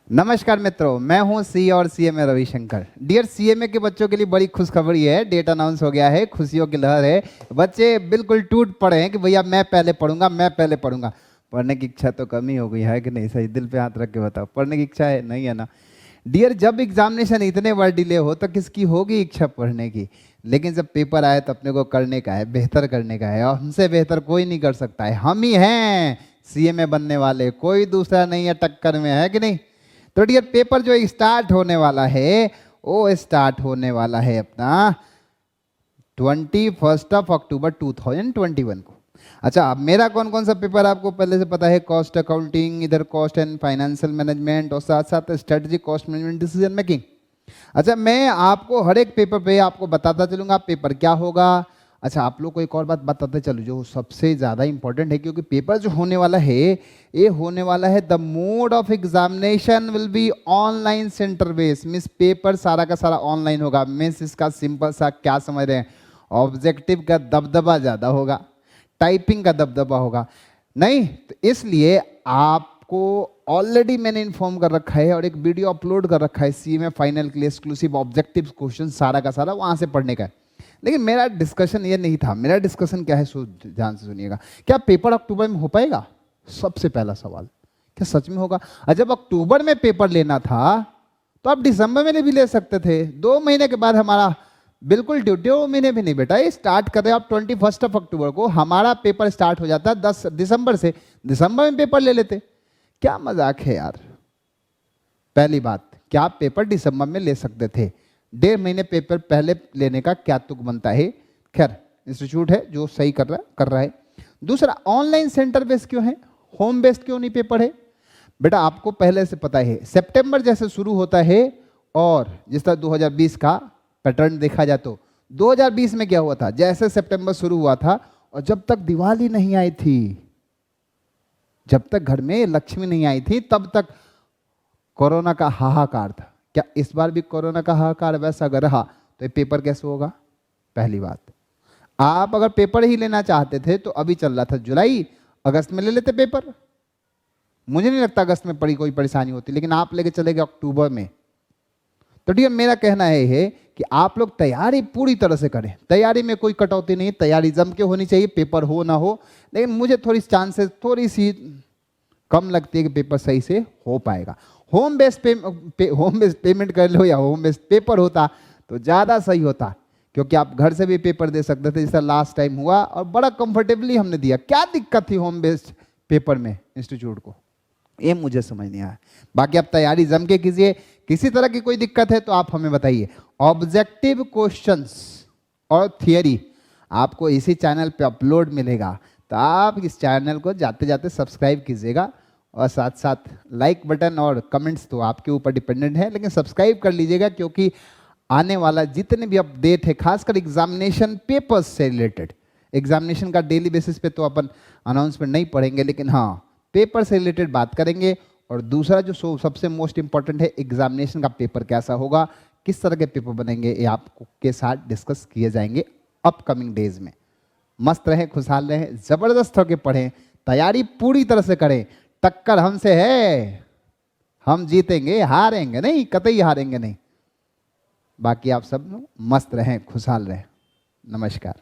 नमस्कार मित्रों, मैं हूं सी और सीएमए रविशंकर। डियर सीएमए के बच्चों के लिए बड़ी खुशखबरी है, डेट अनाउंस हो गया है, खुशियों की लहर है। बच्चे बिल्कुल टूट पड़े हैं कि भैया मैं पहले पढ़ूंगा, मैं पहले पढ़ूंगा। पढ़ने की इच्छा तो कमी हो गई है कि नहीं? सही दिल पे हाथ रख के बताओ, पढ़ने की इच्छा है नहीं है ना? डियर, जब एग्जामिनेशन इतने बार डिले हो तो किसकी होगी इच्छा पढ़ने की? लेकिन जब पेपर आए तो अपने को करने का है, बेहतर करने का है, और हमसे बेहतर कोई नहीं कर सकता है। हम ही हैं सीएमए बनने वाले, कोई दूसरा नहीं है टक्कर में, है कि नहीं? तो डियर, पेपर जो स्टार्ट होने वाला है वो स्टार्ट होने वाला है अपना 21 अक्टूबर 2021 को। अच्छा, अब मेरा कौन कौन सा पेपर आपको पहले से पता है? कॉस्ट अकाउंटिंग, इधर कॉस्ट एंड फाइनेंशियल मैनेजमेंट, और साथ साथ strategy, cost management, decision making. अच्छा, मैं आपको हर एक पेपर पे आपको बताता चलूंगा पेपर क्या होगा। अच्छा, आप लोग को एक और बात बताते चलो जो सबसे ज़्यादा इंपॉर्टेंट है, क्योंकि पेपर जो होने वाला है ये होने वाला है, the mode of examination will be online centre base. Means paper सारा का सारा ऑनलाइन होगा। मीन्स इसका सिंपल सा क्या समझ रहे हैं? ऑब्जेक्टिव का दबदबा ज़्यादा होगा, टाइपिंग का दबदबा होगा नहीं। तो इसलिए आपको ऑलरेडी मैंने इन्फॉर्म कर रखा है और एक वीडियो अपलोड कर रखा है सीएमए फाइनल के लिए, एक्सक्लूसिव ऑब्जेक्टिव क्वेश्चन सारा का सारा वहाँ से पढ़ने का है। लेकिन मेरा डिस्कशन ये नहीं था। मेरा डिस्कशन क्या है, ध्यान से सुनिएगा। क्या पेपर अक्टूबर में हो पाएगा? सबसे पहला सवाल, क्या सच में होगा? और जब अक्टूबर में पेपर लेना था तो आप दिसंबर में भी ले सकते थे। 2 महीने के बाद हमारा बिल्कुल 2 महीने भी नहीं बेटा, ये स्टार्ट कर रहे हैं आप 21 अक्टूबर को। हमारा पेपर स्टार्ट हो जाता है 10 दिसंबर से, दिसंबर में पेपर ले लेते। क्या मजाक है यार। पहली बात, क्या आप पेपर दिसंबर में ले सकते थे? 1.5 महीने पेपर पहले लेने का क्या तुक बनता है? खैर, इंस्टीट्यूट है जो सही कर रहा है। दूसरा, ऑनलाइन सेंटर बेस्ड क्यों है, होम बेस्ड क्यों नहीं पेपर है? बेटा आपको पहले से पता है, सितंबर जैसे शुरू होता है, और जिस तरह 2020 का पैटर्न देखा जाए तो 2020 में क्या हुआ था, जैसे सितंबर शुरू हुआ था और जब तक दिवाली नहीं आई थी, जब तक घर में लक्ष्मी नहीं आई थी, तब तक कोरोना का हाहाकार था। क्या इस बार भी कोरोना का हाहाकार वैसा अगर रहा तो ये पेपर कैसे होगा? पहली बात, आप अगर पेपर ही लेना चाहते थे तो अभी चल रहा था जुलाई, अगस्त में ले लेते पेपर। मुझे नहीं लगता अगस्त में कोई परेशानी होती, लेकिन आप लेके चले गए अक्टूबर में। तो डियर, मेरा कहना है कि आप लोग तैयारी पूरी तरह से करें। तैयारी में कोई कटौती नहीं, तैयारी जम के होनी चाहिए, पेपर हो ना हो। लेकिन मुझे थोड़ी चांसेस थोड़ी सी कम लगती है कि पेपर सही से हो पाएगा। होम बेस्ड पेमेंट कर लो या होम बेस्ड पेपर होता तो ज़्यादा सही होता, क्योंकि आप घर से भी पेपर दे सकते थे, जैसा लास्ट टाइम हुआ, और बड़ा कंफर्टेबली हमने दिया। क्या दिक्कत थी होम बेस्ड पेपर में इंस्टीट्यूट को? ये मुझे समझ नहीं आया। बाकी आप तैयारी जम के कीजिए। किसी तरह की कोई दिक्कत है तो आप हमें बताइए। ऑब्जेक्टिव क्वेश्चंस और थियरी आपको इसी चैनल पे अपलोड मिलेगा, तो आप इस चैनल को जाते जाते सब्सक्राइब कीजिएगा, और साथ साथ लाइक बटन और कमेंट्स तो आपके ऊपर डिपेंडेंट है, लेकिन सब्सक्राइब कर लीजिएगा, क्योंकि आने वाला जितने भी अपडेट है, खासकर एग्जामिनेशन पेपर्स से रिलेटेड, एग्जामिनेशन का डेली बेसिस पे तो अपन अनाउंसमेंट नहीं पढ़ेंगे, लेकिन हाँ पेपर से रिलेटेड बात करेंगे। और दूसरा जो सबसे मोस्ट इंपॉर्टेंट है, एग्जामिनेशन का पेपर कैसा होगा, किस तरह के पेपर बनेंगे, ये आपको के साथ डिस्कस किए जाएंगे अपकमिंग डेज में। मस्त रहें, खुशहाल रहें, जबरदस्त होकर पढ़ें, तैयारी पूरी तरह से करें। टक्कर हमसे है, हम जीतेंगे, हारेंगे नहीं, कतई हारेंगे नहीं। बाकी आप सब मस्त रहें, खुशहाल रहें। नमस्कार।